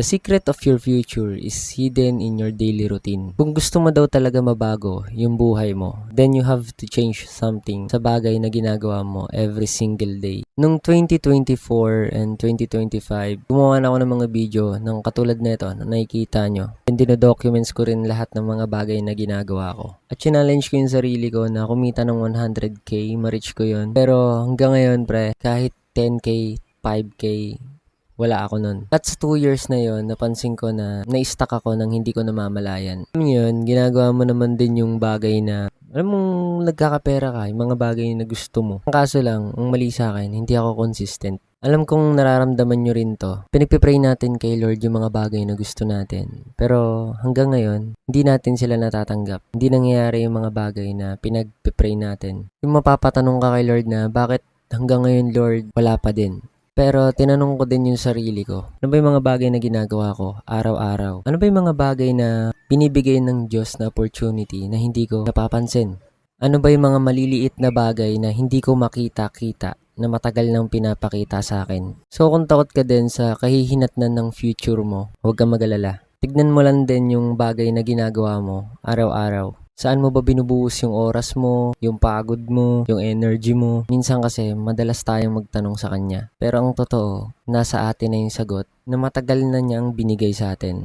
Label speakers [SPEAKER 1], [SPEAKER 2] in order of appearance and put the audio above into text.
[SPEAKER 1] The secret of your future is hidden in your daily routine. Kung gusto mo daw talaga mabago yung buhay mo, then you have to change something sa bagay na ginagawa mo every single day. Nung 2024 and 2025, gumawa na ako ng mga video ng katulad nito na nakikita nyo. And dinodocuments ko rin lahat ng mga bagay na ginagawa ko. At challenge ko yung sarili ko na kumita ng 100k, ma-reach ko yun. Pero hanggang ngayon pre, kahit 10k, 5k, wala ako nun. At sa 2 years na yon, napansin ko na na-stuck ako nang hindi ko namamalayan. Alam mo yun, ginagawa mo naman din yung bagay na, alam mong nagkakapera ka, yung mga bagay na gusto mo. Ang kaso lang, ang mali sa akin, hindi ako consistent. Alam kong nararamdaman nyo rin to. Pinagpipray natin kay Lord yung mga bagay na gusto natin. Pero hanggang ngayon, hindi natin sila natatanggap. Hindi nangyayari yung mga bagay na pinagpipray natin. Yung mapapatanong ka kay Lord na, bakit hanggang ngayon Lord, wala pa din? Pero tinanong ko din yung sarili ko, ano ba yung mga bagay na ginagawa ko araw-araw? Ano ba yung mga bagay na binibigay ng Diyos na opportunity na hindi ko napapansin? Ano ba yung mga maliliit na bagay na hindi ko makita-kita na matagal nang pinapakita sa akin? So kung takot ka din sa kahihinatnan ng future mo, huwag kang mag-alala. Tignan mo lang din yung bagay na ginagawa mo araw-araw. Saan mo ba binubuhos yung oras mo, yung pagod mo, yung energy mo? Minsan kasi madalas tayong magtanong sa kanya. Pero ang totoo, nasa atin na yung sagot na matagal na niyang binigay sa atin.